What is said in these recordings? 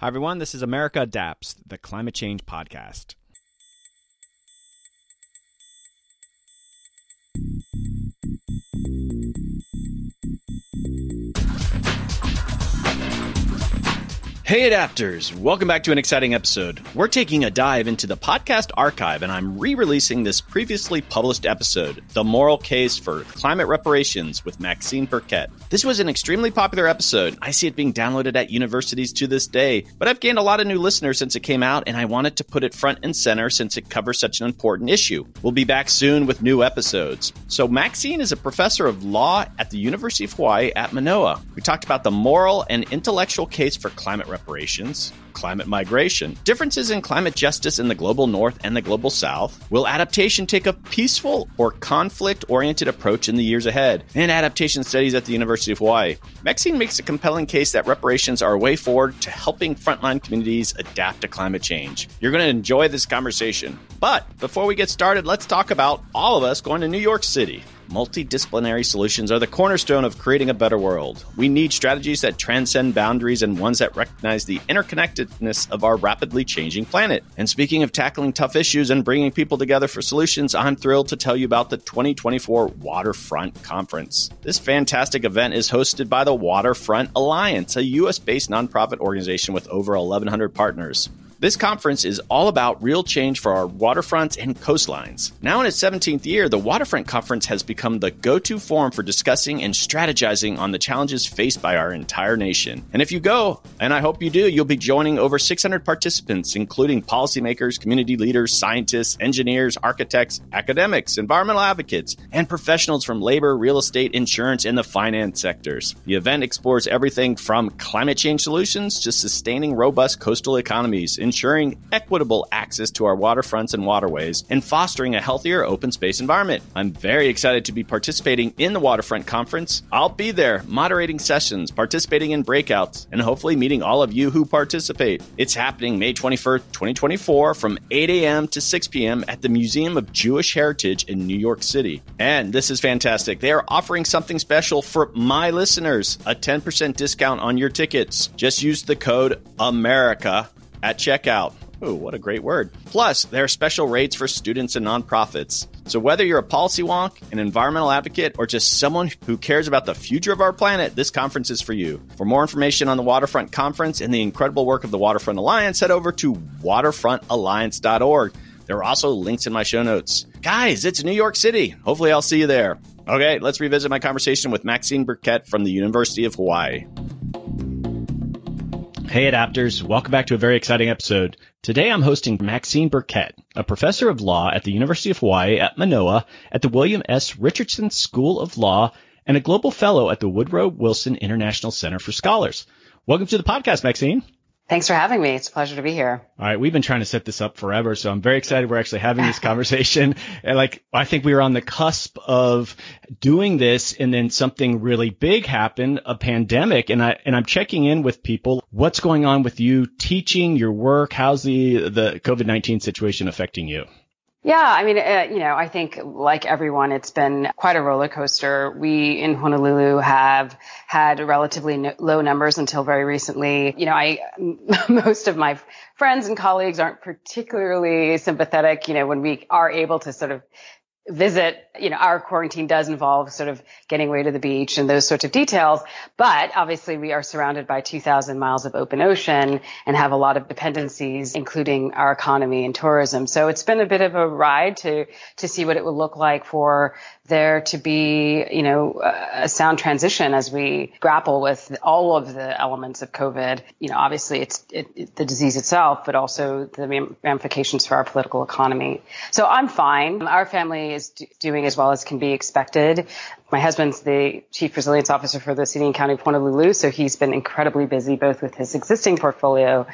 Hi, everyone. This is America Adapts, the climate change podcast. Hey Adapters, welcome back to an exciting episode. We're taking a dive into the podcast archive and I'm re-releasing this previously published episode, The Moral Case for Climate Reparations with Maxine Burkett. This was an extremely popular episode. I see it being downloaded at universities to this day, but I've gained a lot of new listeners since it came out and I wanted to put it front and center since it covers such an important issue. We'll be back soon with new episodes. So Maxine is a professor of law at the University of Hawaii at Manoa. We talked about the moral and intellectual case for climate reparations, climate migration, differences in climate justice in the global north and the global south. Will adaptation take a peaceful or conflict-oriented approach in the years ahead? And adaptation studies at the University of Hawaii. Maxine makes a compelling case that reparations are a way forward to helping frontline communities adapt to climate change. You're going to enjoy this conversation. But before we get started, let's talk about all of us going to New York City. Multidisciplinary solutions are the cornerstone of creating a better world. We need strategies that transcend boundaries and ones that recognize the interconnectedness of our rapidly changing planet. And speaking of tackling tough issues and bringing people together for solutions, I'm thrilled to tell you about the 2024 Waterfront Conference. This fantastic event is hosted by the Waterfront Alliance, a U.S.-based nonprofit organization with over 1,100 partners. This conference is all about real change for our waterfronts and coastlines. Now in its 17th year, the Waterfront Conference has become the go-to forum for discussing and strategizing on the challenges faced by our entire nation. And if you go, and I hope you do, you'll be joining over 600 participants, including policymakers, community leaders, scientists, engineers, architects, academics, environmental advocates, and professionals from labor, real estate, insurance, and the finance sectors. The event explores everything from climate change solutions to sustaining robust coastal economies, ensuring equitable access to our waterfronts and waterways, and fostering a healthier open space environment. I'm very excited to be participating in the Waterfront Conference. I'll be there, moderating sessions, participating in breakouts, and hopefully meeting all of you who participate. It's happening May 21st, 2024 from 8 a.m. to 6 p.m. at the Museum of Jewish Heritage in New York City. And this is fantastic. They are offering something special for my listeners, a 10% discount on your tickets. Just use the code AMERICA at checkout. Ooh, what a great word. Plus, there are special rates for students and nonprofits. So whether you're a policy wonk, an environmental advocate, or just someone who cares about the future of our planet, this conference is for you. For more information on the Waterfront Conference and the incredible work of the Waterfront Alliance, head over to waterfrontalliance.org. There are also links in my show notes. Guys, it's New York City. Hopefully I'll see you there. Okay, let's revisit my conversation with Maxine Burkett from the University of Hawaii. Hey Adapters, welcome back to a very exciting episode. Today I'm hosting Maxine Burkett, a professor of law at the University of Hawaii at Manoa at the William S. Richardson School of Law and a global fellow at the Woodrow Wilson International Center for Scholars. Welcome to the podcast, Maxine. Thanks for having me. It's a pleasure to be here. All right. We've been trying to set this up forever, so I'm very excited we're actually having this conversation. And I think we were on the cusp of doing this and then something really big happened, a pandemic. And I'm checking in with people. What's going on with you teaching, your work? How's the COVID-19 situation affecting you? Yeah, I mean, I think like everyone, it's been quite a roller coaster. We in Honolulu have had relatively low numbers until very recently. Most of my friends and colleagues aren't particularly sympathetic, when we are able to sort of visit, our quarantine does involve sort of getting away to the beach and those sorts of details. But obviously we are surrounded by 2,000 miles of open ocean and have a lot of dependencies, including our economy and tourism. So it's been a bit of a ride to see what it would look like for there to be, a sound transition as we grapple with all of the elements of COVID. Obviously it's the disease itself, but also the ramifications for our political economy. So I'm fine. Our family is doing as well as can be expected. My husband's the chief resilience officer for the City and County of Honolulu, so he's been incredibly busy both with his existing portfolio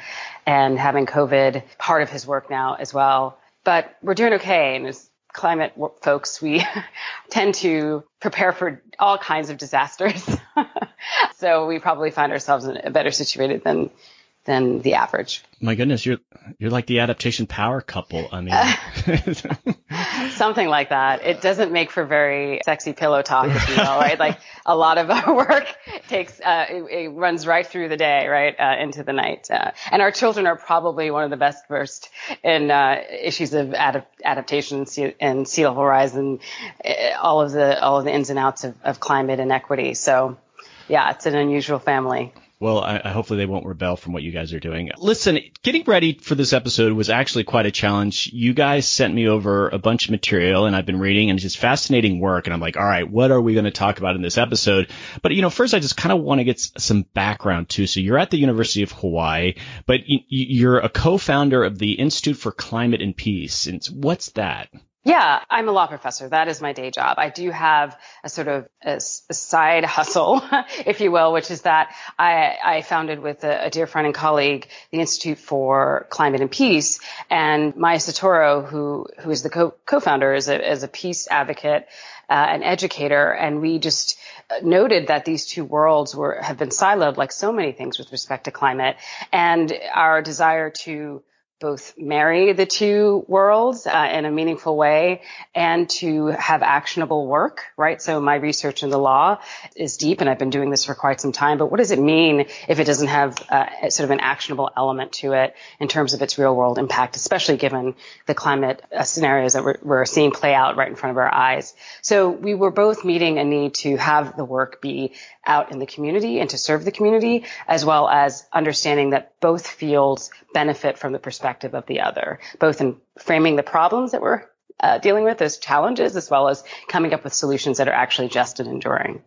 and having COVID part of his work now as well. But we're doing okay, and as climate folks, we tend to prepare for all kinds of disasters. So we probably find ourselves in a better situated than the average. My goodness, you're like the adaptation power couple. I mean, something like that. It doesn't make for very sexy pillow talk, if you will, right? Like a lot of our work takes it runs right through the day, right, into the night. And our children are probably one of the best versed in issues of adaptation and sea level rise and all of the ins and outs of climate and equity. So, yeah, it's an unusual family. Well, hopefully they won't rebel from what you guys are doing. Listen, getting ready for this episode was actually quite a challenge. You guys sent me over a bunch of material and I've been reading and it's just fascinating work. And I'm like, all right, what are we going to talk about in this episode? But, first I just kind of want to get some background too. So you're at the University of Hawaii, but you're a co-founder of the Institute for Climate and Peace. And what's that? Yeah, I'm a law professor. That is my day job. I do have a sort of a side hustle, if you will, which is that I founded with a dear friend and colleague, the Institute for Climate and Peace. And Maya Sotoro, who is the co-founder, is a peace advocate, an educator. And we just noted that these two worlds have been siloed like so many things with respect to climate, and our desire to both marry the two worlds in a meaningful way and to have actionable work, right? So my research in the law is deep and I've been doing this for quite some time, but what does it mean if it doesn't have sort of an actionable element to it in terms of its real world impact, especially given the climate scenarios that we're seeing play out right in front of our eyes? So we were both meeting a need to have the work be out in the community and to serve the community, as well as understanding that both fields benefit from the perspective of the other, both in framing the problems that we're dealing with as challenges, as well as coming up with solutions that are actually just and enduring.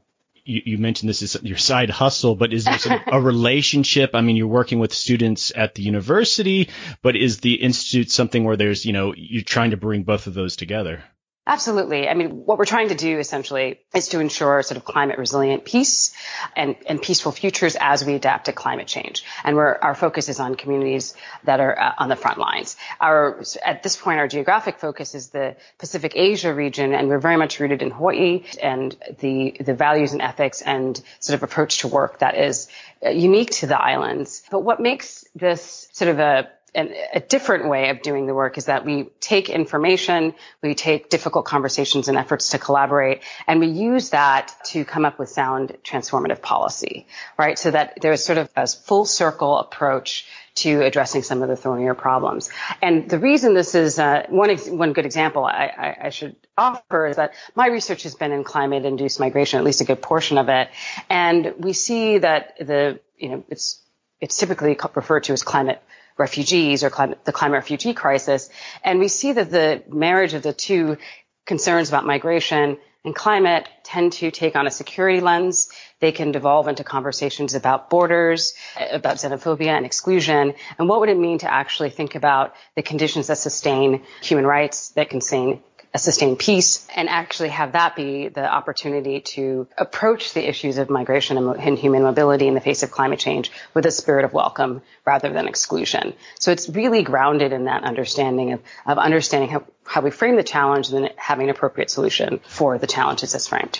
You mentioned this is your side hustle, but is there a relationship? I mean, you're working with students at the university, but is the institute something where there's, you're trying to bring both of those together? Absolutely. I mean, what we're trying to do essentially is to ensure sort of climate resilient peace and peaceful futures as we adapt to climate change. And our focus is on communities that are on the front lines. At this point, our geographic focus is the Pacific Asia region, and we're very much rooted in Hawaii and the values and ethics and sort of approach to work that is unique to the islands. But what makes this sort of a different way of doing the work is that we take information, we take difficult conversations and efforts to collaborate, and we use that to come up with sound transformative policy, right? So that there's sort of a full circle approach to addressing some of the thornier problems. And the reason this is one good example I should offer is that my research has been in climate-induced migration, at least a good portion of it, and we see that it's typically referred to as climate refugees or the climate refugee crisis. And we see that the marriage of the two concerns about migration and climate tend to take on a security lens. They can devolve into conversations about borders, about xenophobia and exclusion. And what would it mean to actually think about the conditions that sustain human rights, that can sustain peace, and actually have that be the opportunity to approach the issues of migration and human mobility in the face of climate change with a spirit of welcome rather than exclusion. So it's really grounded in that understanding of understanding how we frame the challenge and then having an appropriate solution for the challenges as framed.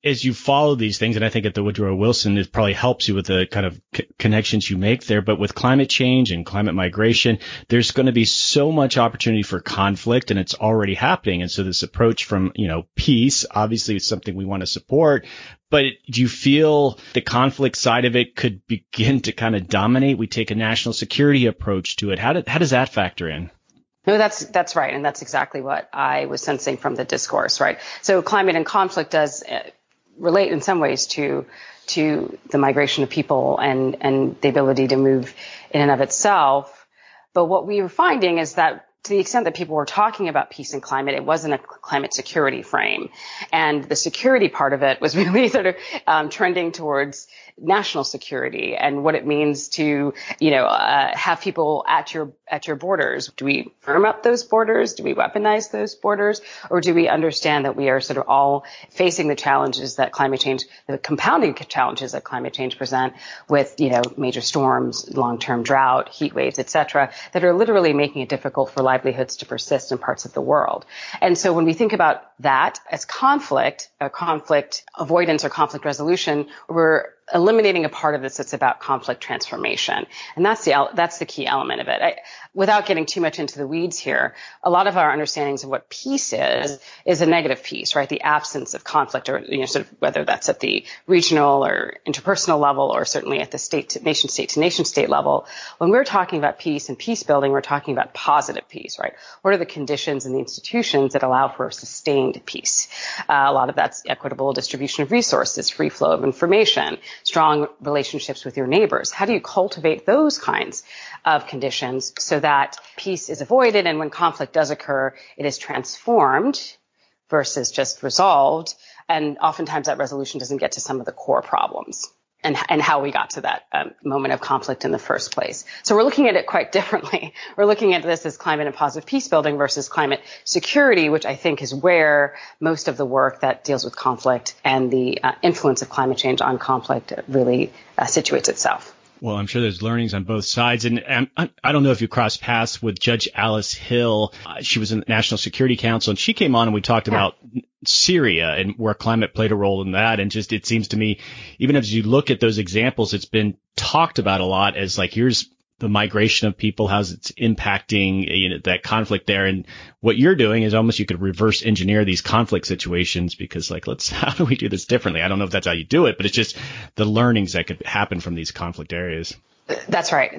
As you follow these things, and I think at the Woodrow Wilson, it probably helps you with the kind of connections you make there. But with climate change and climate migration, there's going to be so much opportunity for conflict, and it's already happening. And so this approach from, peace, obviously is something we want to support. But do you feel the conflict side of it could begin to kind of dominate? We take a national security approach to it. How does that factor in? No, that's right. And that's exactly what I was sensing from the discourse, right? So climate and conflict does relate in some ways to the migration of people and the ability to move in and of itself. But what we were finding is that to the extent that people were talking about peace and climate, it wasn't a climate security frame. And the security part of it was really sort of trending towards national security and what it means to, have people at your borders. Do we firm up those borders? Do we weaponize those borders? Or do we understand that we are sort of all facing the challenges that climate change, the compounding challenges that climate change present with, major storms, long-term drought, heat waves, et cetera, that are literally making it difficult for livelihoods to persist in parts of the world. And so when we think about that as conflict avoidance or conflict resolution, we're eliminating a part of this that's about conflict transformation. And that's the key element of it. Without getting too much into the weeds here, a lot of our understandings of what peace is a negative peace, right? The absence of conflict, or sort of whether that's at the regional or interpersonal level, or certainly at the nation state to nation state level. When we're talking about peace and peace building, we're talking about positive peace, right? What are the conditions and the institutions that allow for sustained peace? A lot of that's equitable distribution of resources, free flow of information, strong relationships with your neighbors. How do you cultivate those kinds of conditions so that peace is avoided, and when conflict does occur, it is transformed versus just resolved, and oftentimes that resolution doesn't get to some of the core problems and how we got to that moment of conflict in the first place. So we're looking at it quite differently. We're looking at this as climate and positive peace building versus climate security, which I think is where most of the work that deals with conflict and the influence of climate change on conflict really situates itself. Well, I'm sure there's learnings on both sides. And I don't know if you crossed paths with Judge Alice Hill. She was in the National Security Council, and she came on and we talked about Syria and where climate played a role in that. And just, it seems to me, even as you look at those examples, it's been talked about a lot as like, here's the migration of people, how's it's impacting that conflict there. And what you're doing is almost you could reverse engineer these conflict situations, because like, how do we do this differently? I don't know if that's how you do it, but it's just the learnings that could happen from these conflict areas. That's right.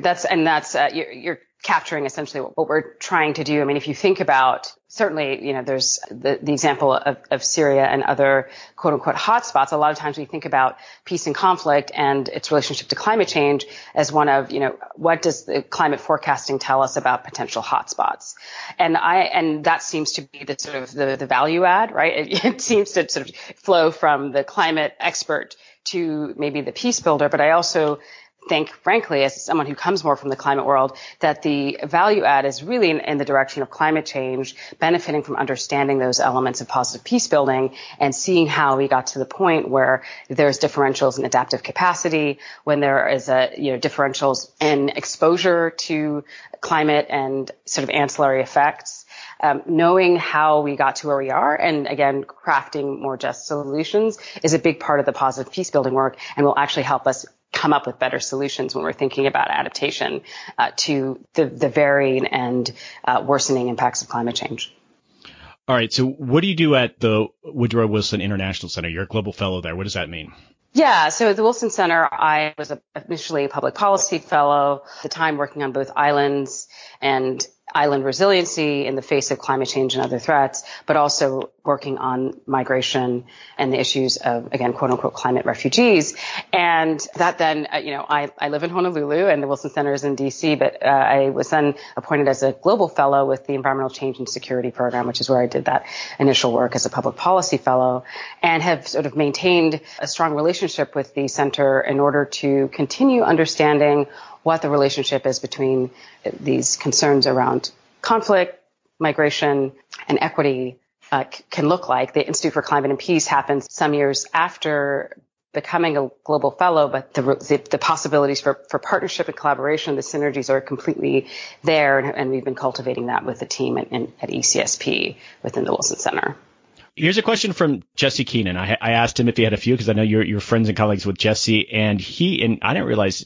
You're capturing essentially what we're trying to do. I mean, if you think about, certainly, there's the example of Syria and other quote unquote hotspots. A lot of times we think about peace and conflict and its relationship to climate change as one of, what does the climate forecasting tell us about potential hotspots? And that seems to be the sort of the value add, right? It seems to sort of flow from the climate expert to maybe the peace builder. But I also think, frankly, as someone who comes more from the climate world, that the value add is really in the direction of climate change, benefiting from understanding those elements of positive peace building and seeing how we got to the point where there's differentials in adaptive capacity, when there is differentials in exposure to climate and sort of ancillary effects. Knowing how we got to where we are, and again, crafting more just solutions is a big part of the positive peace building work, and will actually help us come up with better solutions when we're thinking about adaptation to the varying and worsening impacts of climate change. All right. So what do you do at the Woodrow Wilson International Center? You're a global fellow there. What does that mean? Yeah. So at the Wilson Center, I was initially a public policy fellow, at the time working on both islands and island resiliency in the face of climate change and other threats, but also working on migration and the issues of, again, quote unquote, climate refugees. And that then, I live in Honolulu and the Wilson Center is in DC, but I was then appointed as a global fellow with the Environmental Change and Security Program, which is where I did that initial work as a public policy fellow, and have sort of maintained a strong relationship with the center in order to continue understanding what the relationship is between these concerns around conflict, migration, and equity can look like. The Institute for Climate and Peace happened some years after becoming a global fellow, but the possibilities for partnership and collaboration, the synergies are completely there, and we've been cultivating that with the team at ECSP within the Wilson Center. Here's a question from Jesse Keenan. I asked him if he had a few, because I know you're friends and colleagues with Jesse, and I didn't realize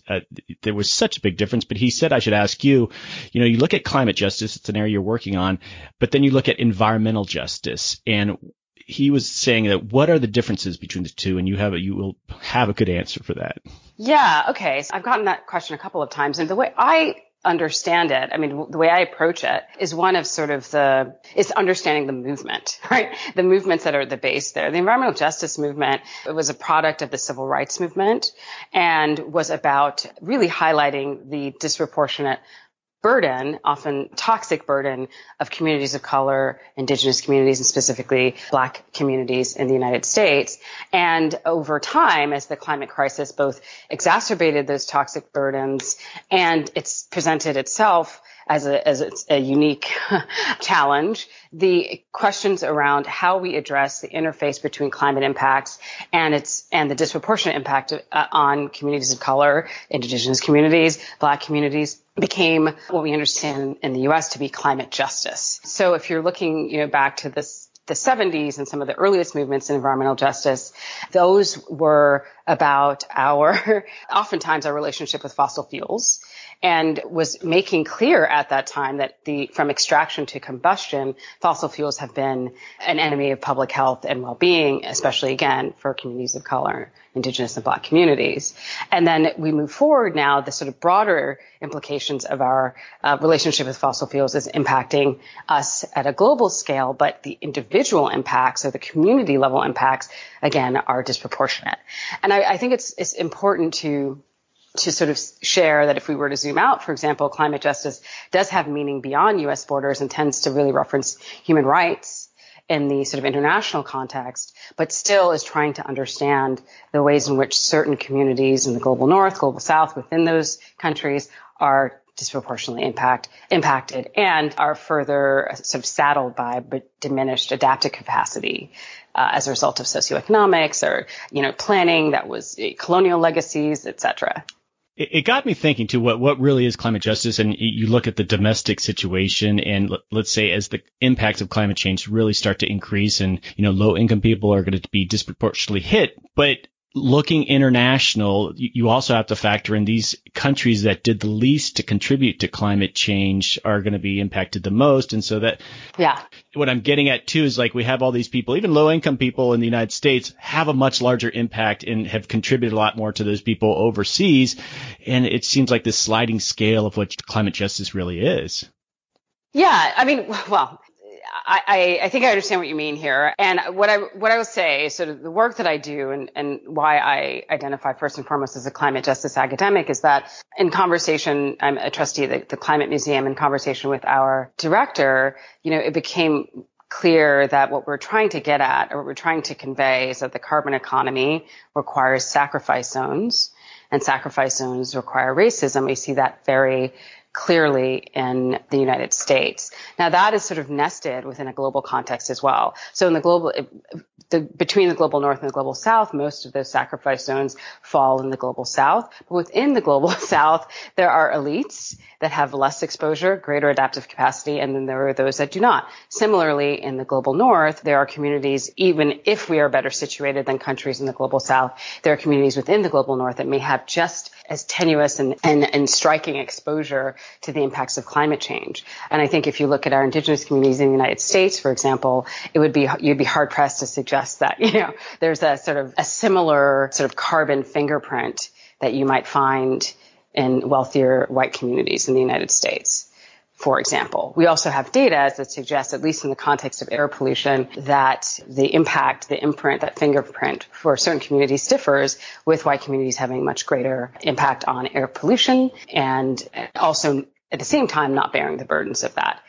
there was such a big difference, but he said I should ask you, you look at climate justice, it's an area you're working on, but then you look at environmental justice, and he was saying that what are the differences between the two, and you will have a good answer for that. Yeah, okay. So I've gotten that question a couple of times, and the way I understand it, I mean, the way I approach it is one of is understanding the movement, right? The movements that are at the base there. The environmental justice movement, it was a product of the civil rights movement and was about really highlighting the disproportionate burden, often toxic burden, of communities of color, indigenous communities, and specifically Black communities in the United States. And over time, as the climate crisis both exacerbated those toxic burdens and it's presented itself as a unique challenge, the questions around how we address the interface between climate impacts and the disproportionate impact on communities of color, indigenous communities, Black communities, became what we understand in the U.S. to be climate justice. So if you're looking, back to this the 70s and some of the earliest movements in environmental justice, those were about oftentimes our relationship with fossil fuels, and was making clear at that time that from extraction to combustion, fossil fuels have been an enemy of public health and well-being, especially again for communities of color, Indigenous and Black communities. And then we move forward now, the sort of broader implications of our relationship with fossil fuels is impacting us at a global scale, but the individual impacts or the community level impacts, again, are disproportionate. And I think it's important to sort of share that if we were to zoom out, for example, climate justice does have meaning beyond U.S. borders and tends to really reference human rights in the sort of international context, but still is trying to understand the ways in which certain communities in the global north, global south, within those countries are disproportionately impacted and are further sort of saddled by diminished adaptive capacity as a result of socioeconomics or, planning that was colonial legacies, et cetera. It got me thinking too, what really is climate justice? And you look at the domestic situation and let's say as the impacts of climate change really start to increase and, low income people are going to be disproportionately hit. But looking international, you also have to factor in these countries that did the least to contribute to climate change are going to be impacted the most. And so what I'm getting at too is like we have all these people, even low income people in the United States have a much larger impact and have contributed a lot more to those people overseas. And it seems like this sliding scale of what climate justice really is. Yeah, I mean, well, I think I understand what you mean here. And what I will say is sort of the work that I do and why I identify first and foremost as a climate justice academic is that in conversation, I'm a trustee at the Climate Museum, in conversation with our director, it became clear that what we're trying to get at or what we're trying to convey is that the carbon economy requires sacrifice zones, and sacrifice zones require racism. We see that very clearly in the United States. Now that is sort of nested within a global context as well. So in between the global north and the global south, most of those sacrifice zones fall in the global south. But within the global south, there are elites that have less exposure, greater adaptive capacity, and then there are those that do not. Similarly, in the global north, there are communities, even if we are better situated than countries in the global south, there are communities within the global north that may have just as tenuous and striking exposure to the impacts of climate change. And I think if you look at our Indigenous communities in the United States, for example, you'd be hard pressed to suggest that, there's a sort of a similar sort of carbon fingerprint that you might find in wealthier white communities in the United States. For example, we also have data that suggests, at least in the context of air pollution, that the impact, the imprint, that fingerprint for certain communities differs, with white communities having much greater impact on air pollution and also at the same time not bearing the burdens of that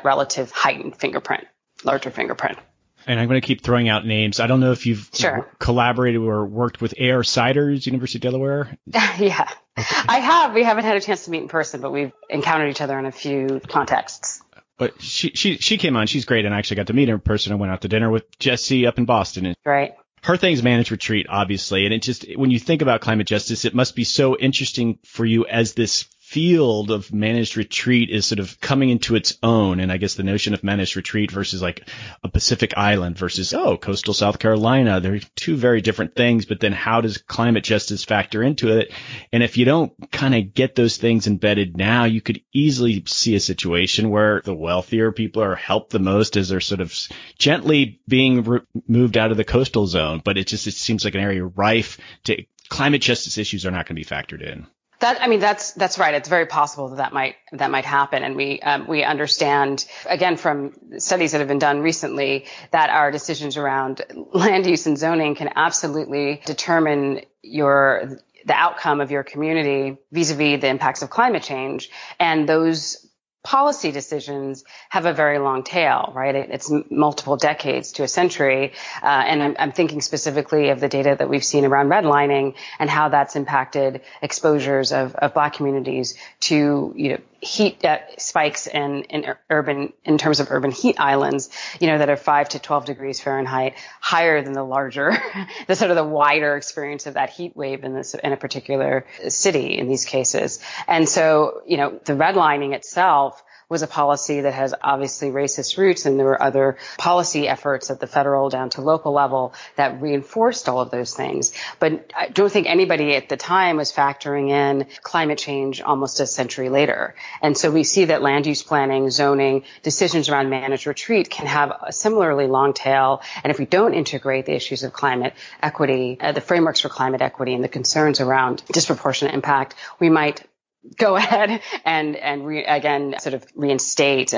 relative heightened fingerprint, larger fingerprint. And I'm going to keep throwing out names. I don't know if you've collaborated or worked with A.R. Siders, University of Delaware. Yeah, okay. I have. We haven't had a chance to meet in person, but we've encountered each other in a few contexts. But she came on. She's great. And I actually got to meet her in person. I went out to dinner with Jesse up in Boston. Right. Her thing's managed retreat, obviously. And it just, when you think about climate justice, it must be so interesting for you as this field of managed retreat is sort of coming into its own. And I guess the notion of managed retreat versus like a Pacific island versus, coastal South Carolina, they're two very different things. But then how does climate justice factor into it? And if you don't kind of get those things embedded now, you could easily see a situation where the wealthier people are helped the most as they're sort of gently being moved out of the coastal zone. But it seems like an area rife to climate justice issues are not going to be factored in. That's right. It's very possible that might happen. And we understand, again, from studies that have been done recently, that our decisions around land use and zoning can absolutely determine the outcome of your community vis-a-vis the impacts of climate change. And those policy decisions have a very long tail, right? It's multiple decades to a century. And I'm thinking specifically of the data that we've seen around redlining and how that's impacted exposures of Black communities to, heat spikes in terms of urban heat islands, that are 5 to 12 degrees Fahrenheit higher than the wider experience of that heat wave in a particular city in these cases. And so, the redlining itself was a policy that has obviously racist roots, and there were other policy efforts at the federal down to local level that reinforced all of those things. But I don't think anybody at the time was factoring in climate change almost a century later. And so we see that land use planning, zoning, decisions around managed retreat can have a similarly long tail. And if we don't integrate the issues of climate equity, the frameworks for climate equity and the concerns around disproportionate impact, we might go ahead and again sort of reinstate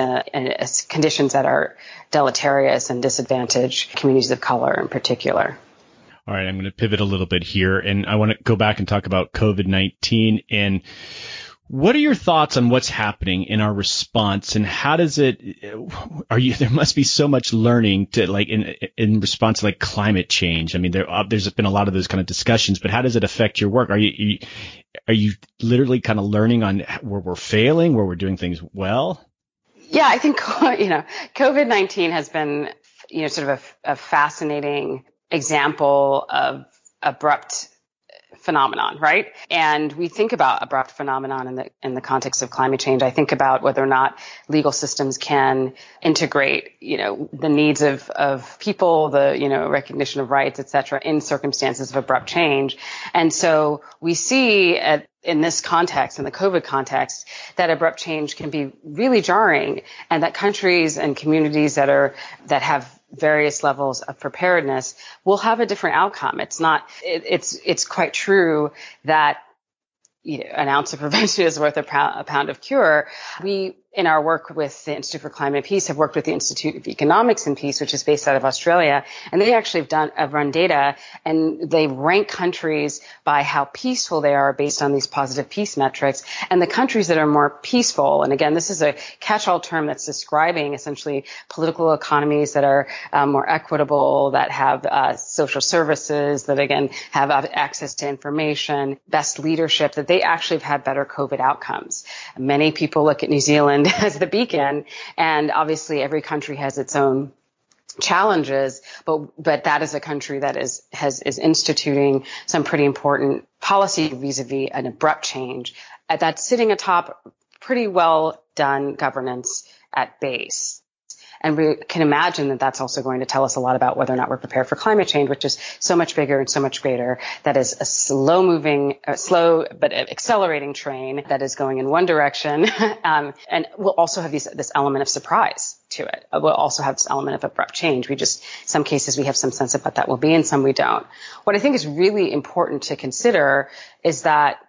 conditions that are deleterious and disadvantage communities of color in particular. All right, I'm going to pivot a little bit here, and I want to go back and talk about COVID-19. And what are your thoughts on what's happening in our response, and how does it? There must be so much learning to in response to climate change. I mean, there's been a lot of those kind of discussions, but how does it affect your work? Are you literally kind of learning on where we're failing, where we're doing things well? Yeah, I think COVID-19 has been sort of a fascinating example of abrupt phenomenon, right? And we think about abrupt phenomenon in the context of climate change. I think about whether or not legal systems can integrate, the needs of people, the, recognition of rights, et cetera, in circumstances of abrupt change. And so we see in this context, in the COVID context, that abrupt change can be really jarring, and that countries and communities that have various levels of preparedness will have a different outcome. It's quite true that an ounce of prevention is worth a pound of cure. We, in our work with the Institute for Climate and Peace, have worked with the Institute of Economics and Peace, which is based out of Australia, and they actually have run data, and they rank countries by how peaceful they are based on these positive peace metrics. And the countries that are more peaceful, and again, this is a catch-all term that's describing essentially political economies that are more equitable, that have social services, that again have access to information, best leadership, that they actually have had better COVID outcomes. Many people look at New Zealand as the beacon, and obviously every country has its own challenges, but that is a country that is instituting some pretty important policy vis-a-vis an abrupt change that's sitting atop pretty well done governance at base. And we can imagine that that's also going to tell us a lot about whether or not we're prepared for climate change, which is so much bigger and so much greater. That is a slow but accelerating train that is going in one direction. And we'll also have this element of surprise to it. We'll also have this element of abrupt change. Some cases we have some sense of what that will be, and some we don't. What I think is really important to consider is that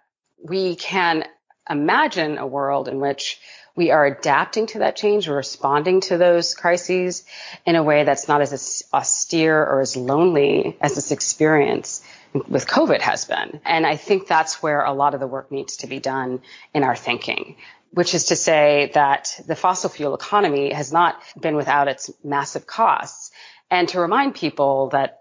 we can imagine a world in which we are adapting to that change, or responding to those crises in a way that's not as austere or as lonely as this experience with COVID has been. And I think that's where a lot of the work needs to be done in our thinking, which is to say that the fossil fuel economy has not been without its massive costs. And to remind people that,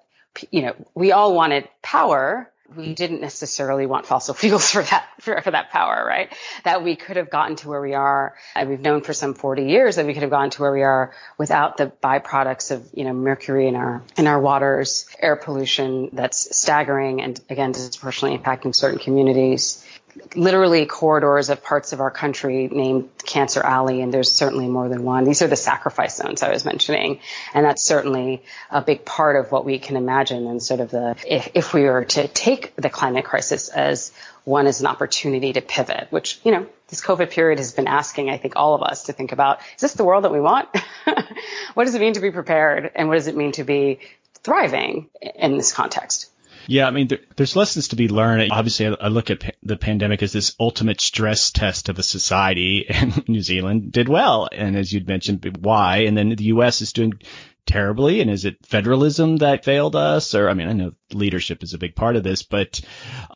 we all wanted power. We didn't necessarily want fossil fuels for that power, right? That we could have gotten to where we are. And we've known for some 40 years that we could have gotten to where we are without the byproducts of, mercury in our waters, air pollution that's staggering and again disproportionately impacting certain communities. Literally corridors of parts of our country named Cancer Alley, and there's certainly more than one. These are the sacrifice zones I was mentioning, and that's certainly a big part of what we can imagine. And sort of if we were to take the climate crisis as an opportunity to pivot, which this COVID period has been asking, I think, all of us to think about: is this the world that we want? What does it mean to be prepared, and what does it mean to be thriving in this context? Yeah, I mean, there's lessons to be learned. Obviously, I look at the pandemic as this ultimate stress test of a society, and New Zealand did well. And as you'd mentioned, why? And then the U.S. is doing terribly. And is it federalism that failed us? Or, I know leadership is a big part of this, but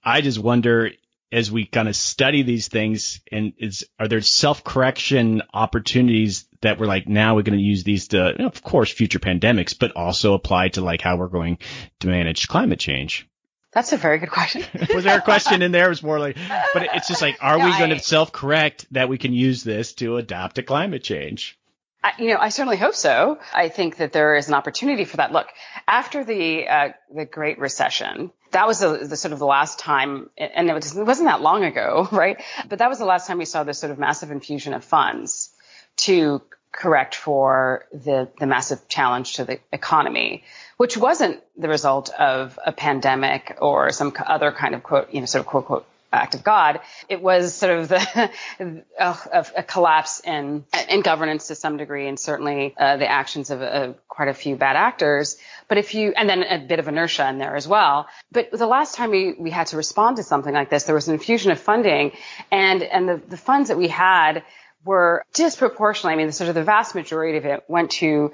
I just wonder, as we kind of study these things, and are there self-correction opportunities that we're now we're going to use these to, of course, future pandemics, but also apply to how we're going to manage climate change? That's a very good question. Was there a question in there? It was more but it's just are we going to self-correct that we can use this to adapt to climate change? I certainly hope so. I think that there is an opportunity for that. Look, after the Great Recession, that was the sort of the last time, and it wasn't that long ago, right? But that was the last time we saw this sort of massive infusion of funds to correct for the massive challenge to the economy, which wasn't the result of a pandemic or some other kind of quote, sort of quote, quote, act of God. It was sort of a collapse in governance to some degree, and certainly the actions of quite a few bad actors. And then a bit of inertia in there as well. But the last time we had to respond to something like this, there was an infusion of funding, and the funds that we had were disproportionately, I mean, sort of the vast majority of it went to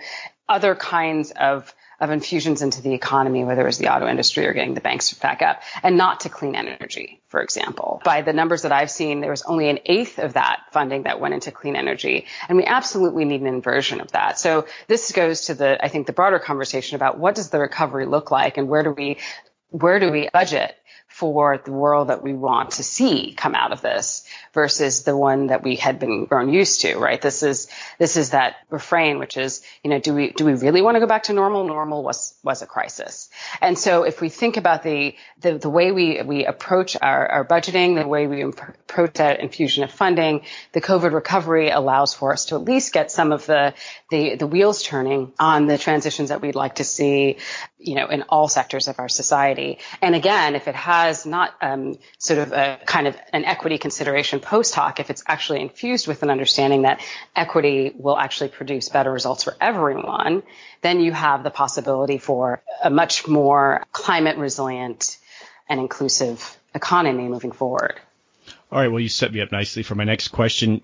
other kinds of infusions into the economy, whether it was the auto industry or getting the banks back up, and not to clean energy, for example. By the numbers that I've seen, there was only an eighth of that funding that went into clean energy. And we absolutely need an inversion of that. So this goes to I think the broader conversation about what does the recovery look like, and where do we budget for the world that we want to see come out of this versus the one that we had been grown used to, right? This is that refrain, which is, do we really want to go back to normal? Normal was a crisis. And so if we think about the way we approach our budgeting, the way we approach that infusion of funding, the COVID recovery allows for us to at least get some of the wheels turning on the transitions that we'd like to see, in all sectors of our society. And again, if it has not sort of a kind of an equity consideration post hoc, if it's actually infused with an understanding that equity will actually produce better results for everyone, then you have the possibility for a much more climate resilient and inclusive economy moving forward. All right. Well, you set me up nicely for my next question.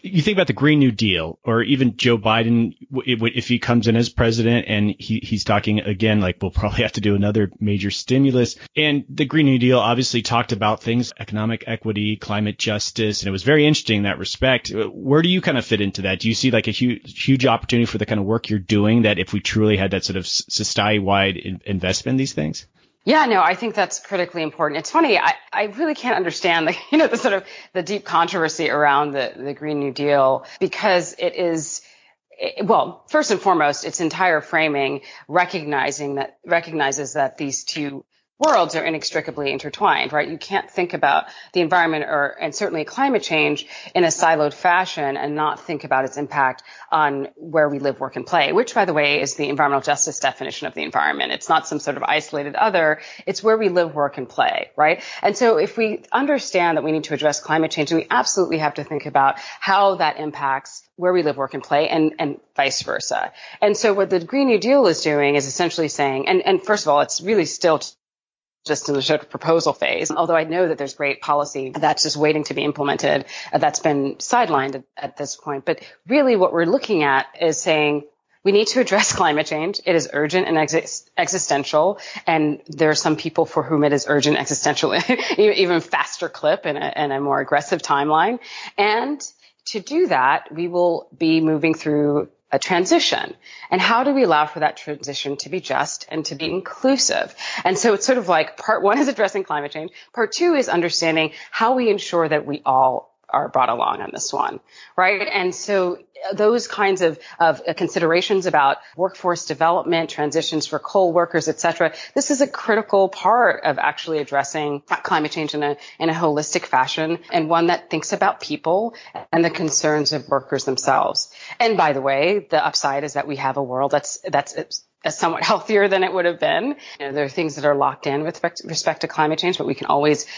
You think about the Green New Deal, or even Joe Biden, if he comes in as president and he's talking again, like we'll probably have to do another major stimulus. And the Green New Deal obviously talked about things, economic equity, climate justice, and it was very interesting in that respect. Where do you kind of fit into that? Do you see like a huge opportunity for the kind of work you're doing, that if we truly had that sort of society-wide investment in these things? Yeah, no, I think that's critically important. It's funny, I really can't understand the sort of the deep controversy around the Green New Deal, because it is, well, first and foremost, its entire framing recognizes that these two worlds are inextricably intertwined, right? You can't think about the environment and certainly climate change in a siloed fashion and not think about its impact on where we live, work, and play, which, by the way, is the environmental justice definition of the environment. It's not some sort of isolated other. It's where we live, work, and play, right? And so if we understand that we need to address climate change, we absolutely have to think about how that impacts where we live, work, and play, and vice versa. And so what the Green New Deal is doing is essentially saying, and first of all, it's really still just in the sort of proposal phase, although I know that there's great policy that's just waiting to be implemented, that's been sidelined at this point. But really what we're looking at is saying we need to address climate change. It is urgent and existential. And there are some people for whom it is urgent, existential, even faster clip and a more aggressive timeline. And to do that, we will be moving through a transition. And how do we allow for that transition to be just and to be inclusive? And so it's sort of like part one is addressing climate change. Part two is understanding how we ensure that we all are brought along on this one, right? And so those kinds of considerations about workforce development, transitions for coal workers, et cetera, this is a critical part of actually addressing climate change in a holistic fashion, and one that thinks about people and the concerns of workers themselves. And by the way, the upside is that we have a world that's somewhat healthier than it would have been. There are things that are locked in with respect to climate change, but we can always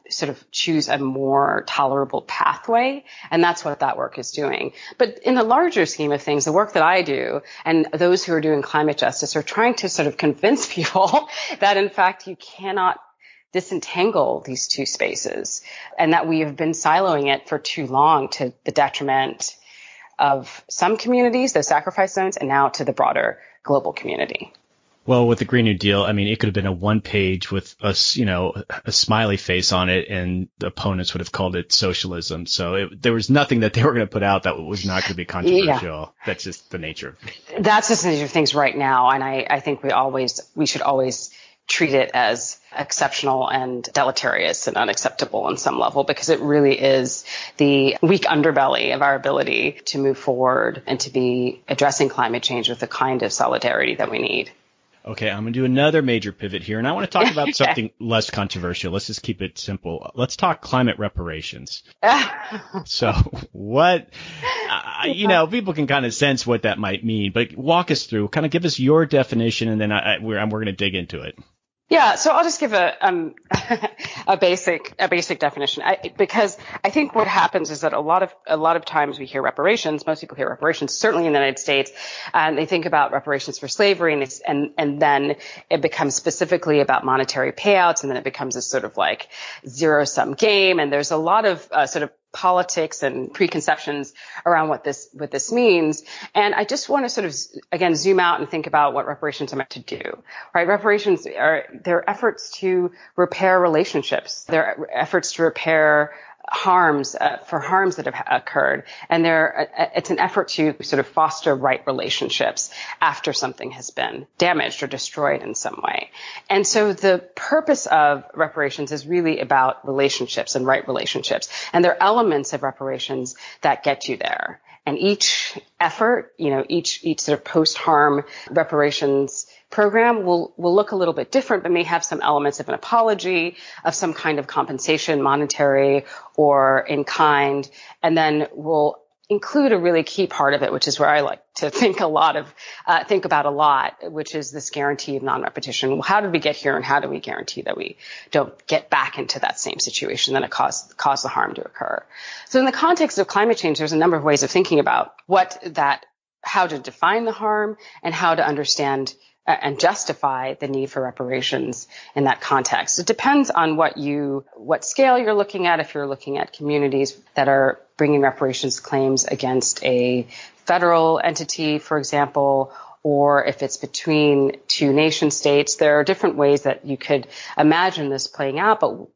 sort of choose a more tolerable pathway. And that's what that work is doing. But in the larger scheme of things, the work that I do and those who are doing climate justice are trying to sort of convince people that, in fact, you cannot disentangle these two spaces, and that we have been siloing it for too long to the detriment of some communities, those sacrifice zones, and now to the broader global community. Well, with the Green New Deal, I mean, it could have been a one page with a smiley face on it, and the opponents would have called it socialism. So there was nothing that they were going to put out that was not going to be controversial. Yeah. That's just the nature. That's just the nature of things right now. And I think we should always treat it as exceptional and deleterious and unacceptable on some level, because it really is the weak underbelly of our ability to move forward and to be addressing climate change with the kind of solidarity that we need. Okay, I'm going to do another major pivot here, and I want to talk about something less controversial. Let's just keep it simple. Let's talk climate reparations. So people can kind of sense what that might mean, but walk us through, kind of give us your definition, and then we're going to dig into it. Yeah, so I'll just give a basic definition, because I think what happens is that a lot of times we hear reparations. Most people hear reparations, certainly in the United States, and they think about reparations for slavery, and then it becomes specifically about monetary payouts, and then it becomes a sort of like zero-sum game, and there's a lot of sort of politics and preconceptions around what this means. And I just want to sort of, again, zoom out and think about what reparations are meant to do, right? Reparations they're efforts to repair relationships. They're efforts to repair harms that have occurred. And it's an effort to sort of foster right relationships after something has been damaged or destroyed in some way. And so the purpose of reparations is really about relationships and right relationships. And there are elements of reparations that get you there. And each effort, each sort of post-harm reparations program will look a little bit different, but may have some elements of an apology, of some kind of compensation, monetary or in kind, and then will include a really key part of it, which is where I like to think about a lot, which is this guarantee of non-repetition. Well, how did we get here, and how do we guarantee that we don't get back into that same situation that caused the harm to occur? So in the context of climate change, there's a number of ways of thinking about how to define the harm and how to understand and justify the need for reparations in that context. It depends on what scale you're looking at. If you're looking at communities that are bringing reparations claims against a federal entity, for example, or if it's between two nation states, there are different ways that you could imagine this playing out. But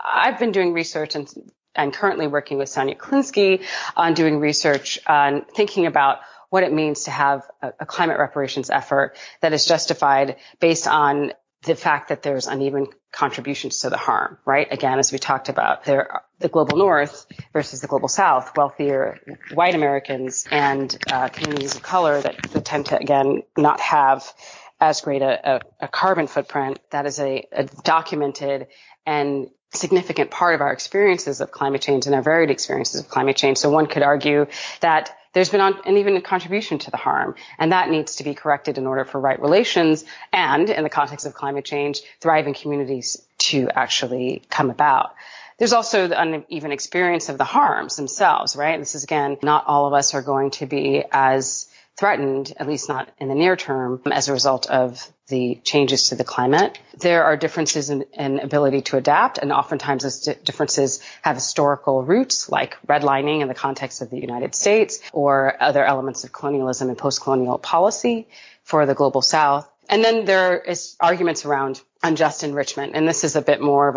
I've been doing research and currently working with Sonia Klinsky on doing research on thinking about what it means to have a climate reparations effort that is justified based on the fact that there's uneven contributions to the harm, right? Again, as we talked about, the global north versus the global south, wealthier white Americans and communities of color that tend to, again, not have as great a carbon footprint. That is a documented and significant part of our experiences of climate change and our varied experiences of climate change. So one could argue that there's been an even contribution to the harm, and that needs to be corrected in order for right relations and, in the context of climate change, thriving communities to actually come about. There's also the uneven experience of the harms themselves, right? This is, again, not all of us are going to be as threatened, at least not in the near term, as a result of the changes to the climate. There are differences in ability to adapt, and oftentimes those differences have historical roots, like redlining in the context of the United States, or other elements of colonialism and post-colonial policy for the global South. And then there is arguments around unjust enrichment. And this is a bit more of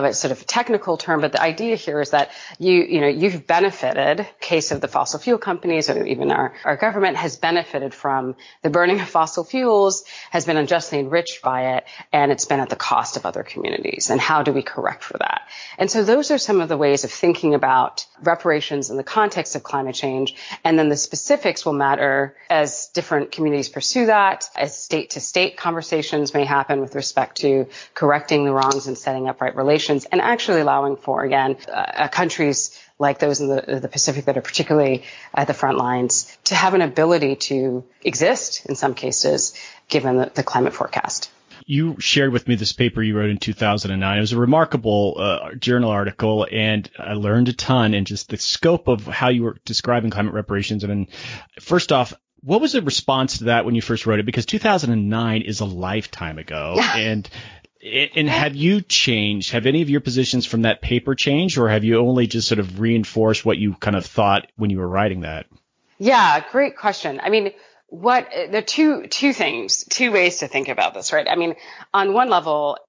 a sort of technical term, but the idea here is that you've benefited, case of the fossil fuel companies, or even our government has benefited from the burning of fossil fuels, has been unjustly enriched by it, and it's been at the cost of other communities. And how do we correct for that? And so those are some of the ways of thinking about reparations in the context of climate change. And then the specifics will matter as different communities pursue that, as state to state conversations may happen with respect to correcting the wrongs and setting up right relations, and actually allowing for, again, countries like those in the Pacific that are particularly at the front lines to have an ability to exist in some cases, given the climate forecast. You shared with me this paper you wrote in 2009. It was a remarkable journal article, and I learned a ton in just the scope of how you were describing climate reparations. And first off, what was the response to that when you first wrote it? Because 2009 is a lifetime ago. And have you changed? Have any of your positions from that paper changed, or have you only just sort of reinforced what you kind of thought when you were writing that? Yeah, great question. I mean, there are two ways to think about this, right? I mean, on one level,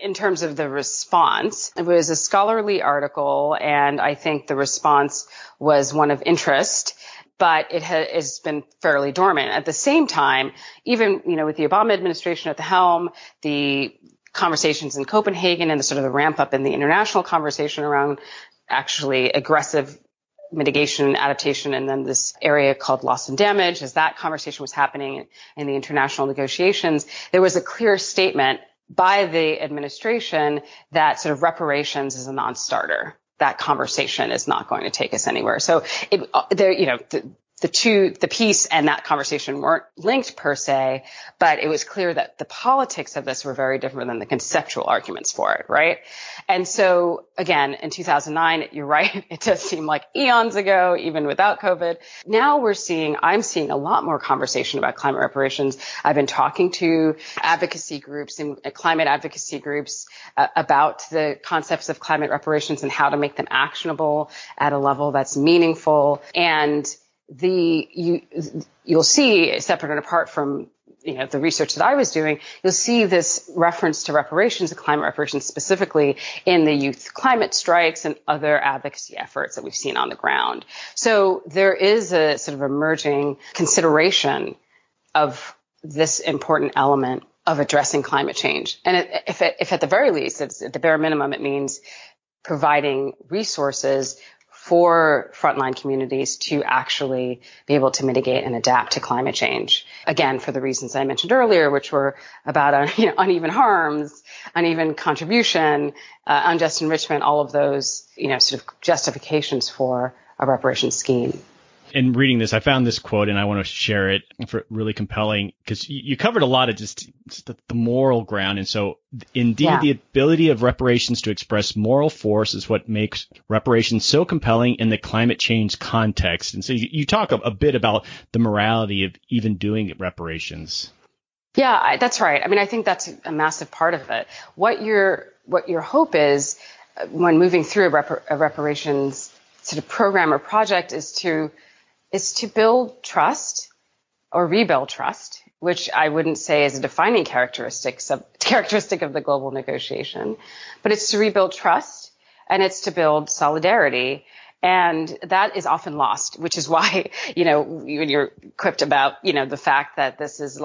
in terms of the response, it was a scholarly article, and I think the response was one of interest, but it has been fairly dormant. At the same time, even, with the Obama administration at the helm, the conversations in Copenhagen and the sort of the ramp up in the international conversation around actually aggressive mitigation and adaptation, and then this area called loss and damage, as that conversation was happening in the international negotiations, there was a clear statement by the administration that sort of reparations is a non-starter. that conversation is not going to take us anywhere. So the piece and that conversation weren't linked per se, but it was clear that the politics of this were very different than the conceptual arguments for it, right? And so again, in 2009, you're right, it does seem like eons ago, even without COVID. Now I'm seeing a lot more conversation about climate reparations. I've been talking to advocacy groups and climate advocacy groups about the concepts of climate reparations and how to make them actionable at a level that's meaningful. And you'll see, separate and apart from the research that I was doing, you'll see this reference to reparations, climate reparations specifically, in the youth climate strikes and other advocacy efforts that we've seen on the ground. So there is a sort of emerging consideration of this important element of addressing climate change. And if at the very least, it's at the bare minimum, it means providing resources for frontline communities to actually be able to mitigate and adapt to climate change. Again, for the reasons I mentioned earlier, which were about uneven harms, uneven contribution, unjust enrichment, all of those sort of justifications for a reparations scheme. In reading this, I found this quote, and I want to share it for really compelling, because you covered a lot of just the moral ground. And so indeed, the ability of reparations to express moral force is what makes reparations so compelling in the climate change context. And so you talk a bit about the morality of even doing reparations. Yeah, that's right. I mean, I think that's a massive part of it. What your hope is when moving through a reparations sort of program or project is to build trust or rebuild trust, which I wouldn't say is a defining characteristic of the global negotiation, but it's to rebuild trust and it's to build solidarity. And that is often lost, which is why, when you're quipped about, the fact that this is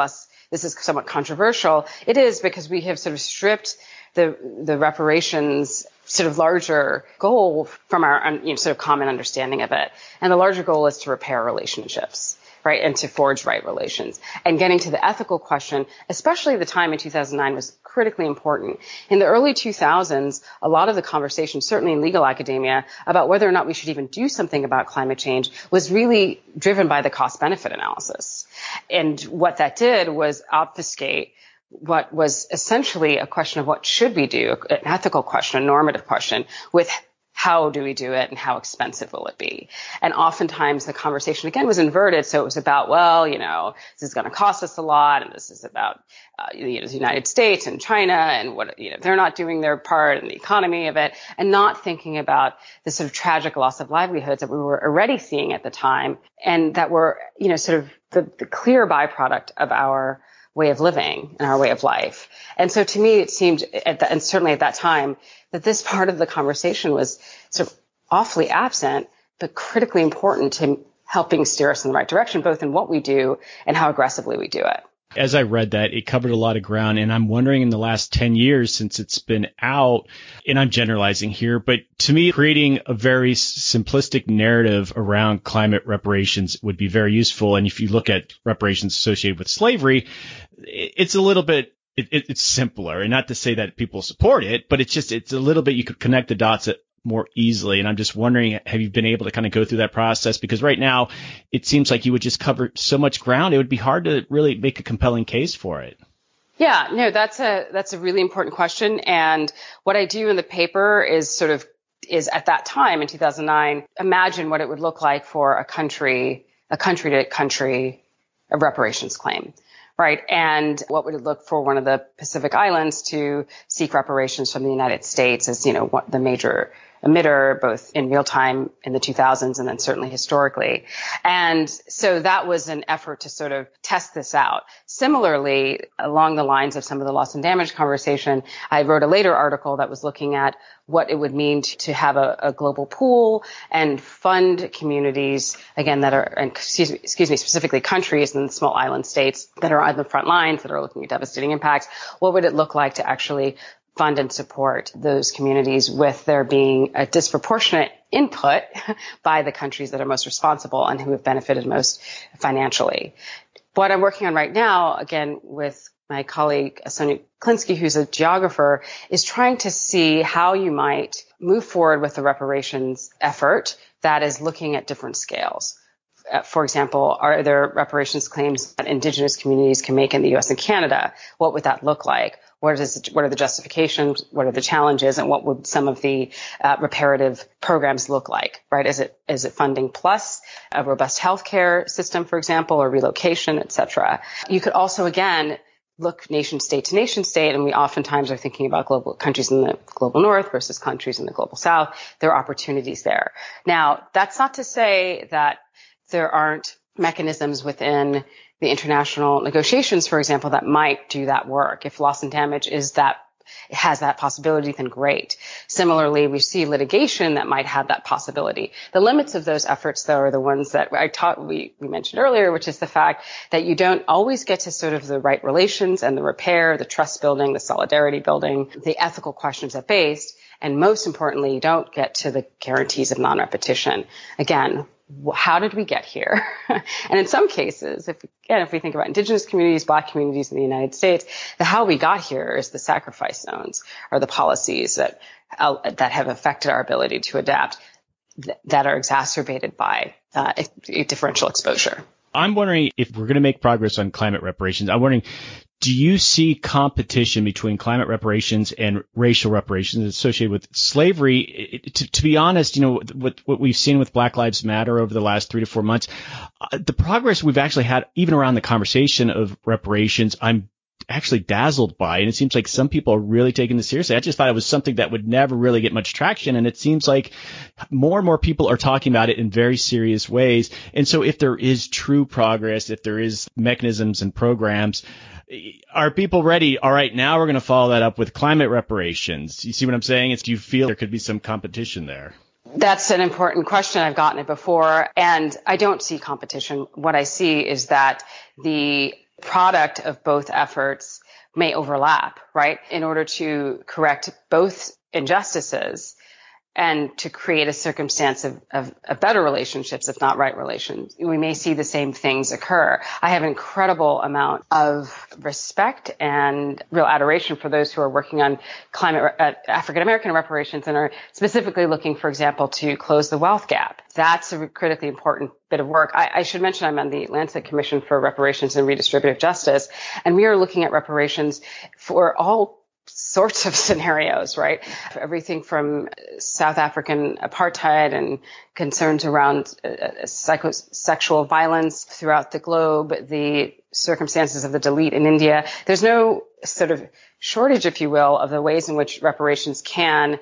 somewhat controversial, it is because we have sort of stripped the reparations sort of larger goal from our sort of common understanding of it. And the larger goal is to repair relationships, right? And to forge right relations. And getting to the ethical question, especially the time in 2009, was critically important. In the early 2000s, a lot of the conversation, certainly in legal academia, about whether or not we should even do something about climate change was really driven by the cost-benefit analysis. And what that did was obfuscate what was essentially a question of what should we do, an ethical question, a normative question, with how do we do it and how expensive will it be? And oftentimes the conversation again was inverted. So it was about, this is going to cost us a lot, and this is about the United States and China and what they're not doing their part and the economy of it, and not thinking about the sort of tragic loss of livelihoods that we were already seeing at the time, and that were sort of the clear byproduct of our way of living and our way of life. And so to me, it seemed, and certainly at that time, that this part of the conversation was sort of awfully absent, but critically important to helping steer us in the right direction, both in what we do and how aggressively we do it. As I read that, it covered a lot of ground, and I'm wondering in the last 10 years since it's been out, and I'm generalizing here, but to me, creating a very simplistic narrative around climate reparations would be very useful. And if you look at reparations associated with slavery, it's a little bit, it's simpler. And not to say that people support it, but it's a little bit, you could connect the dots more easily. And I'm just wondering, have you been able to kind of go through that process? Because right now it seems like you would just cover so much ground. It would be hard to really make a compelling case for it. Yeah, no, that's a really important question. And what I do in the paper is at that time in 2009, imagine what it would look like for a country to country reparations claim. Right. And what would it look for one of the Pacific Islands to seek reparations from the United States as, what the major emitter, both in real time in the 2000s and then certainly historically. And so that was an effort to sort of test this out. Similarly, along the lines of some of the loss and damage conversation, I wrote a later article that was looking at what it would mean to have a global pool and fund communities, again, that are, and excuse me, specifically countries and small island states that are on the front lines, that are looking at devastating impacts. What would it look like to actually fund and support those communities with there being a disproportionate input by the countries that are most responsible and who have benefited most financially? What I'm working on right now, again, with my colleague Sonia Klinsky, who's a geographer, is trying to see how you might move forward with the reparations effort that is looking at different scales. For example, are there reparations claims that Indigenous communities can make in the U.S. and Canada? What would that look like? What are the justifications? What are the challenges? And what would some of the reparative programs look like? Right? Is it funding plus a robust healthcare system, for example, or relocation, et cetera? You could also, again, look nation state to nation state, and we oftentimes are thinking about global countries in the global north versus countries in the global south. There are opportunities there. Now, that's not to say that there aren't mechanisms within the international negotiations, for example, that might do that work. If loss and damage has that possibility, then great. Similarly, we see litigation that might have that possibility. The limits of those efforts, though, are the ones that we mentioned earlier, which is the fact that you don't always get to sort of the right relations and the repair, the trust building, the solidarity building, the ethical questions at base. And most importantly, you don't get to the guarantees of non-repetition. Again, how did we get here? And in some cases, if we think about Indigenous communities, Black communities in the United States, the how we got here is the sacrifice zones, or the policies that have affected our ability to adapt, that are exacerbated by differential exposure. I'm wondering if we're going to make progress on climate reparations. I'm wondering, do you see competition between climate reparations and racial reparations associated with slavery? To be honest, what we've seen with Black Lives Matter over the last 3 to 4 months, the progress we've actually had, even around the conversation of reparations, I'm actually dazzled by, and it seems like some people are really taking this seriously. I just thought it was something that would never really get much traction, and it seems like more and more people are talking about it in very serious ways. And so if there is true progress, if there is mechanisms and programs, are people ready? All right, now we're going to follow that up with climate reparations. You see what I'm saying? Do you feel there could be some competition there? That's an important question. I've gotten it before, and I don't see competition. What I see is that the product of both efforts may overlap, right? In order to correct both injustices and to create a circumstance of better relationships, if not right relations, we may see the same things occur. I have an incredible amount of respect and real adoration for those who are working on African American reparations and are specifically looking, for example, to close the wealth gap. That's a critically important bit of work. I should mention I'm on the Lancet Commission for Reparations and Redistributive Justice, and we are looking at reparations for all sorts of scenarios, right? Everything from South African apartheid and concerns around psychosexual violence throughout the globe, the circumstances of the delete in India. There's no sort of shortage, if you will, of the ways in which reparations can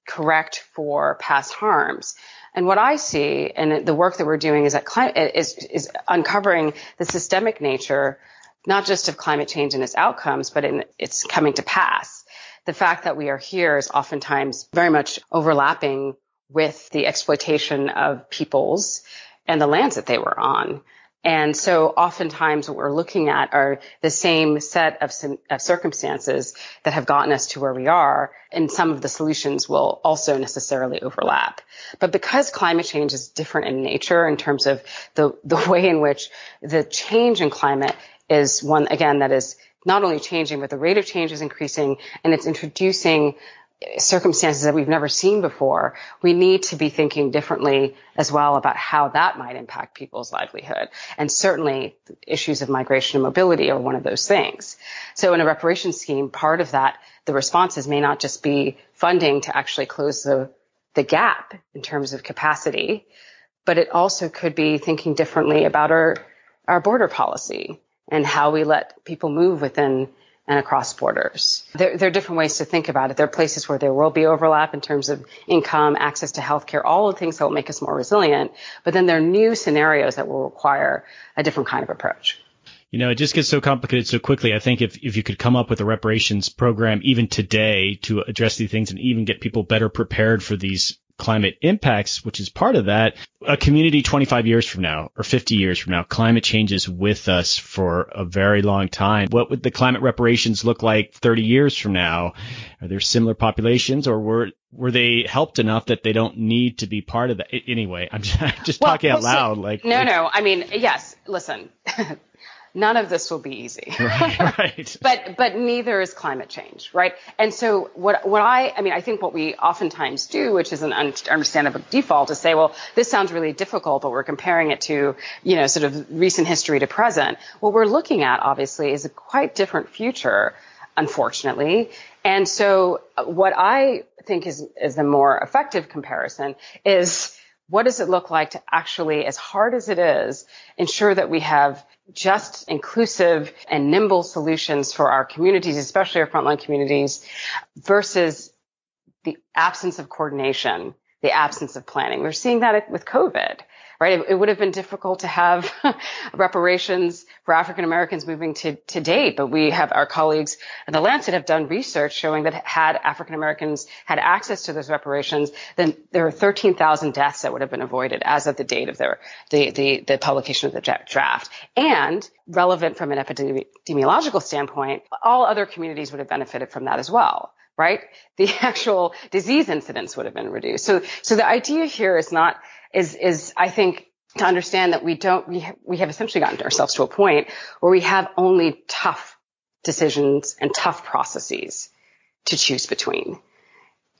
correct for past harms. And what I see, and the work that we're doing, is that is uncovering the systemic nature, not just of climate change and its outcomes, but in its coming to pass. The fact that we are here is oftentimes very much overlapping with the exploitation of peoples and the lands that they were on. And so oftentimes what we're looking at are the same set of circumstances that have gotten us to where we are, and some of the solutions will also necessarily overlap. But because climate change is different in nature in terms of the way in which the change in climate is one, again, that is not only changing, but the rate of change is increasing, and it's introducing circumstances that we've never seen before. We need to be thinking differently as well about how that might impact people's livelihood. And certainly issues of migration and mobility are one of those things. So in a reparations scheme, part of that, the responses may not just be funding to actually close the gap in terms of capacity, but it also could be thinking differently about our border policy and how we let people move within and across borders. There are different ways to think about it. There are places where there will be overlap in terms of income, access to healthcare, all of the things that will make us more resilient. But then there are new scenarios that will require a different kind of approach. It just gets so complicated so quickly. I think if you could come up with a reparations program even today to address these things and even get people better prepared for these climate impacts, which is part of that, a community 25 years from now or 50 years from now, climate change is with us for a very long time. What would the climate reparations look like 30 years from now? Are there similar populations, or were they helped enough that they don't need to be part of that? Anyway, I'm just talking out loud. No. I mean, yes, listen. none of this will be easy. Right. But neither is climate change, right? And so I think what we oftentimes do, which is an understandable default, is say, well, this sounds really difficult, but we're comparing it to, sort of recent history to present. What we're looking at, obviously, is a quite different future, unfortunately. And so what I think is the more effective comparison is, what does it look like to actually, as hard as it is, ensure that we have just, inclusive, and nimble solutions for our communities, especially our frontline communities, versus the absence of coordination, the absence of planning. We're seeing that with COVID, right? It would have been difficult to have reparations for African Americans moving to date, but we have our colleagues in the Lancet have done research showing that had African Americans had access to those reparations, then there are 13,000 deaths that would have been avoided as of the date of the publication of the draft. And relevant from an epidemiological standpoint, all other communities would have benefited from that as well. Right? The actual disease incidence would have been reduced. So the idea here is I think, to understand that we have essentially gotten ourselves to a point where we have only tough decisions and tough processes to choose between.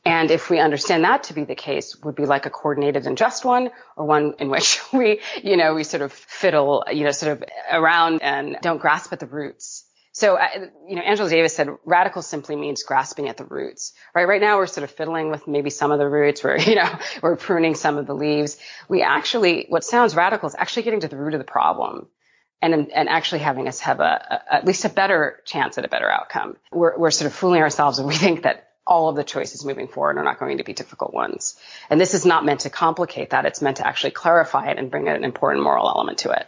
And if we understand that to be the case, would be like a coordinated and just one, or one in which we sort of fiddle, sort of around and don't grasp at the roots. So, Angela Davis said radical simply means grasping at the roots, right? Right now we're sort of fiddling with maybe some of the roots. We're pruning some of the leaves. What sounds radical is actually getting to the root of the problem and actually having us have at least a better chance at a better outcome. We're sort of fooling ourselves if we think that all of the choices moving forward are not going to be difficult ones. And this is not meant to complicate that. It's meant to actually clarify it and bring an important moral element to it.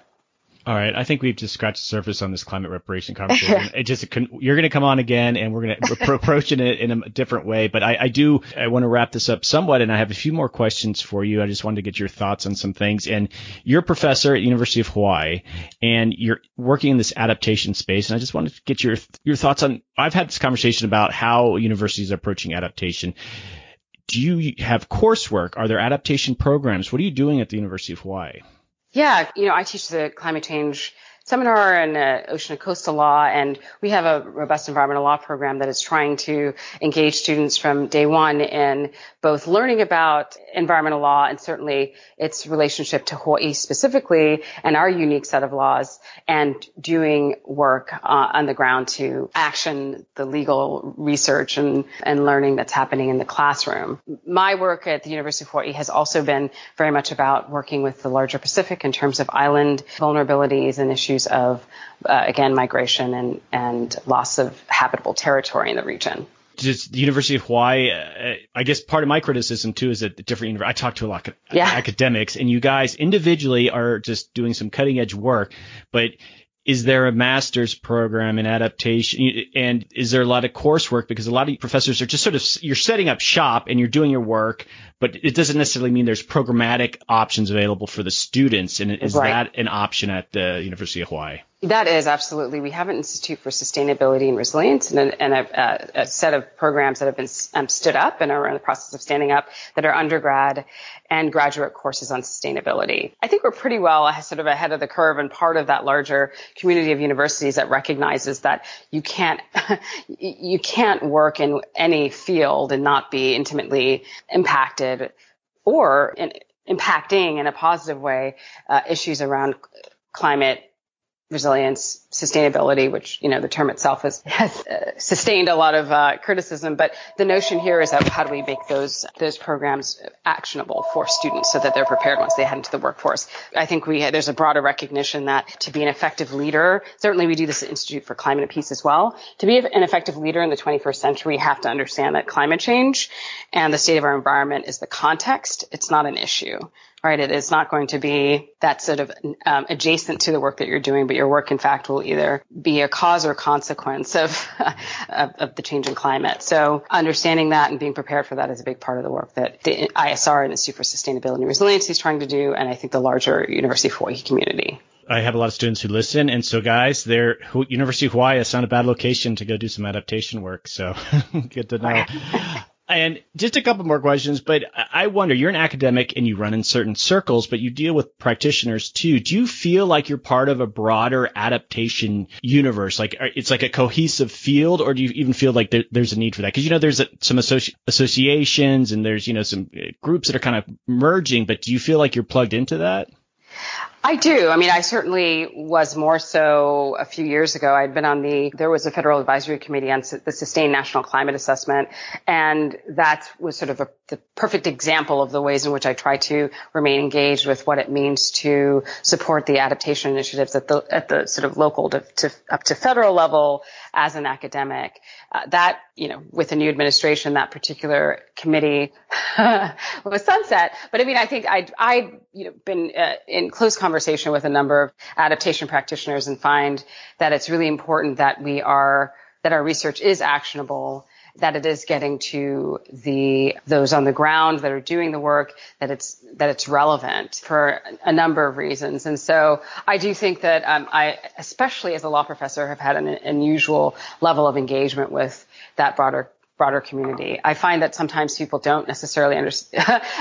All right. I think we've just scratched the surface on this climate reparation conversation. You're going to come on again, and we're going to approach it in a different way. But I want to wrap this up somewhat, and I have a few more questions for you. I just wanted to get your thoughts on some things. And you're a professor at the University of Hawaii, and you're working in this adaptation space. And I just wanted to get your thoughts on, I've had this conversation about how universities are approaching adaptation. Do you have coursework? Are there adaptation programs? What are you doing at the University of Hawaii? Yeah, I teach the climate change seminar and ocean and coastal law, and we have a robust environmental law program that is trying to engage students from day one in both learning about environmental law and certainly its relationship to Hawaii specifically and our unique set of laws, and doing work on the ground to action the legal research and learning that's happening in the classroom. My work at the University of Hawaii has also been very much about working with the larger Pacific in terms of island vulnerabilities and issues of, again, migration and loss of habitable territory in the region. Just the University of Hawaii, I guess part of my criticism, too, is that I talk to a lot of academics, and you guys individually are just doing some cutting edge work. But is there a master's program in adaptation? And is there a lot of coursework? Because a lot of professors are just sort of, you're setting up shop and you're doing your work, but it doesn't necessarily mean there's programmatic options available for the students. And is that an option at the University of Hawaii? That is, absolutely. We have an Institute for Sustainability and Resilience and a set of programs that have been stood up and are in the process of standing up that are undergrad and graduate courses on sustainability. I think we're pretty well sort of ahead of the curve and part of that larger community of universities that recognizes that you can't work in any field and not be intimately impacted or impacting in a positive way issues around climate resilience, sustainability, which, the term itself has sustained a lot of criticism. But the notion here is that how do we make those programs actionable for students so that they're prepared once they head into the workforce? I think there's a broader recognition that to be an effective leader, certainly we do this at Institute for Climate and Peace as well, to be an effective leader in the 21st century, we have to understand that climate change and the state of our environment is the context. It's not an issue. Right. It is not going to be that sort of adjacent to the work that you're doing, but your work, in fact, will either be a cause or consequence of the change in climate. So understanding that and being prepared for that is a big part of the work that the ISR and Institute for Sustainability and Resilience is trying to do, and I think the larger University of Hawaii community. I have a lot of students who listen, and so guys, University of Hawaii is not a bad location to go do some adaptation work. So good to know. And just a couple more questions, but I wonder, you're an academic and you run in certain circles, but you deal with practitioners too. Do you feel like you're part of a broader adaptation universe? Like it's like a cohesive field, or do you even feel like there's a need for that? Because, there's some associations and there's, some groups that are kind of merging, but do you feel like you're plugged into that? I do. I mean, I certainly was more so a few years ago. I'd been there was a federal advisory committee on the Sustained National Climate Assessment. And that was sort of the perfect example of the ways in which I try to remain engaged with what it means to support the adaptation initiatives at the sort of local to up to federal level as an academic. With the new administration, that particular committee was sunset. But I mean, I think I'd been in close conversation with a number of adaptation practitioners and find that it's really important that our research is actionable, that it is getting to those on the ground that are doing the work, that it's relevant for a number of reasons. And so I do think that I, especially as a law professor, have had an unusual level of engagement with that broader community. I find that sometimes people don't necessarily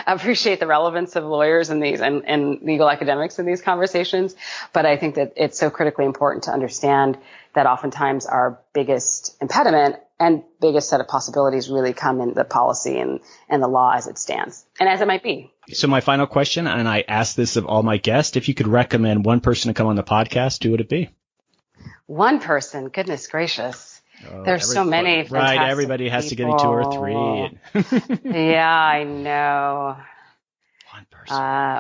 appreciate the relevance of lawyers in these and legal academics in these conversations. But I think that it's so critically important to understand that oftentimes our biggest impediment and biggest set of possibilities really come in the policy and the law as it stands and as it might be. So my final question, and I ask this of all my guests, if you could recommend one person to come on the podcast, who would it be? One person, goodness gracious. There's so many fantastic right, everybody has people. To get 2 or 3. Yeah, I know.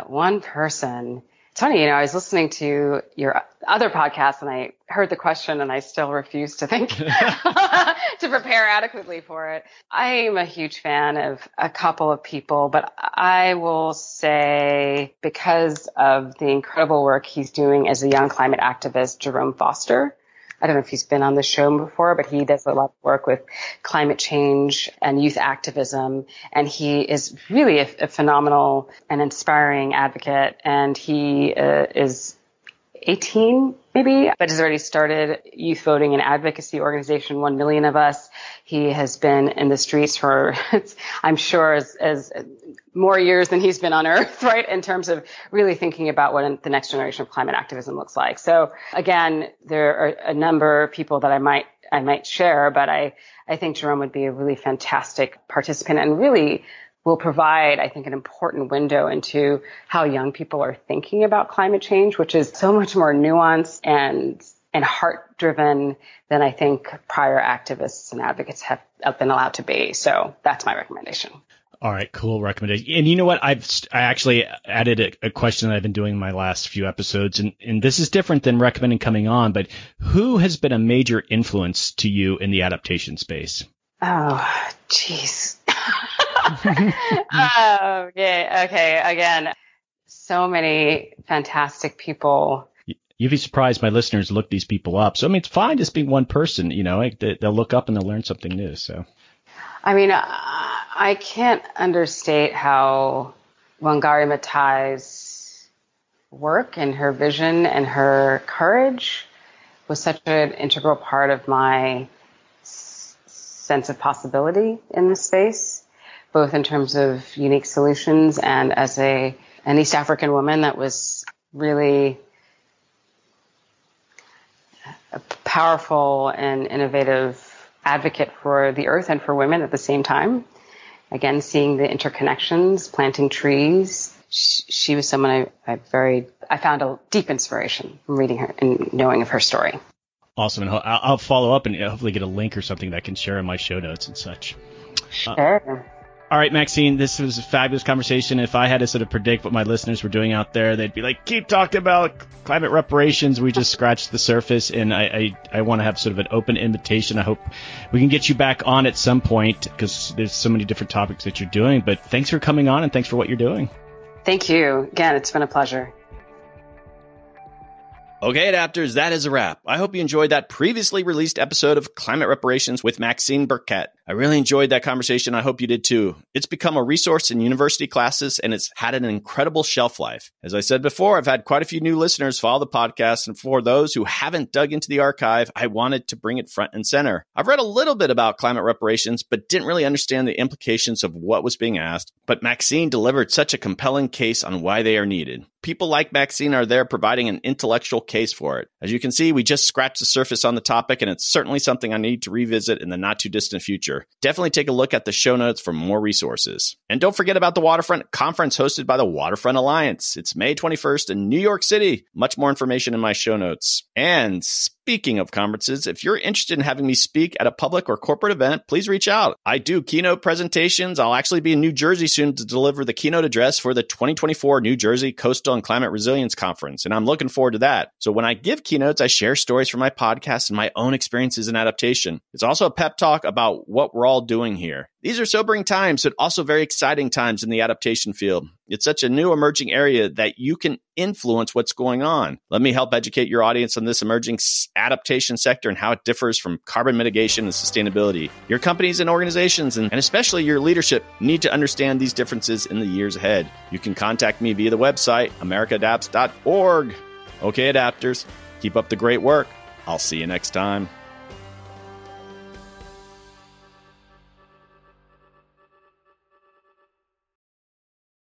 One person. It's funny, I was listening to your other podcast and I heard the question and I still refuse to think to prepare adequately for it. I'm a huge fan of a couple of people, but I will say because of the incredible work he's doing as a young climate activist, Jerome Foster. I don't know if he's been on the show before, but he does a lot of work with climate change and youth activism. And he is really a phenomenal and inspiring advocate. And he is 18, maybe, but has already started youth voting and advocacy organization, 1 Million of Us. He has been in the streets for, I'm sure, as more years than he's been on Earth, right, in terms of really thinking about what the next generation of climate activism looks like. So again, there are a number of people that I might share, but I think Jerome would be a really fantastic participant and really will provide, I think, an important window into how young people are thinking about climate change, which is so much more nuanced and heart-driven than I think prior activists and advocates have been allowed to be. So that's my recommendation. All right, cool recommendation. And you know what? I actually added a question that I've been doing in my last few episodes, and this is different than recommending coming on, but who has been a major influence to you in the adaptation space? Oh, geez. Oh, yeah. Okay. Again, so many fantastic people. You'd be surprised my listeners look these people up. So, I mean, it's fine just being one person, they'll look up and they'll learn something new. So, I mean, I can't understate how Wangari Maatai's work and her vision and her courage was such an integral part of my sense of possibility in this space, both in terms of unique solutions and as an East African woman that was really a powerful and innovative advocate for the earth and for women at the same time. Again, seeing the interconnections, planting trees. She was someone I found a deep inspiration from reading her and knowing of her story. Awesome. And I'll follow up and hopefully get a link or something that I can share in my show notes and such. Sure. All right, Maxine, this was a fabulous conversation. If I had to sort of predict what my listeners were doing out there, they'd be like, keep talking about climate reparations. We just scratched the surface, and I want to have sort of an open invitation. I hope we can get you back on at some point because there's so many different topics that you're doing. But thanks for coming on, and thanks for what you're doing. Thank you. Again, it's been a pleasure. Okay, adapters, that is a wrap. I hope you enjoyed that previously released episode of Climate Reparations with Maxine Burkett. I really enjoyed that conversation. I hope you did too. It's become a resource in university classes, and it's had an incredible shelf life. As I said before, I've had quite a few new listeners follow the podcast, and for those who haven't dug into the archive, I wanted to bring it front and center. I've read a little bit about climate reparations, but didn't really understand the implications of what was being asked. But Maxine delivered such a compelling case on why they are needed. People like Maxine are there providing an intellectual case for it. As you can see, we just scratched the surface on the topic, and it's certainly something I need to revisit in the not too distant future. Definitely take a look at the show notes for more resources. And don't forget about the Waterfront Conference hosted by the Waterfront Alliance. It's May 21st in New York City. Much more information in my show notes. And speaking of conferences, if you're interested in having me speak at a public or corporate event, please reach out. I do keynote presentations. I'll actually be in New Jersey soon to deliver the keynote address for the 2024 New Jersey Coastal and Climate Resilience Conference, and I'm looking forward to that. So when I give keynotes, I share stories from my podcast and my own experiences in adaptation. It's also a pep talk about what we're all doing here. These are sobering times, but also very exciting times in the adaptation field. It's such a new emerging area that you can influence what's going on. Let me help educate your audience on this emerging adaptation sector and how it differs from carbon mitigation and sustainability. Your companies and organizations, and especially your leadership, need to understand these differences in the years ahead. You can contact me via the website, americaadapts.org. Okay, adapters, keep up the great work. I'll see you next time.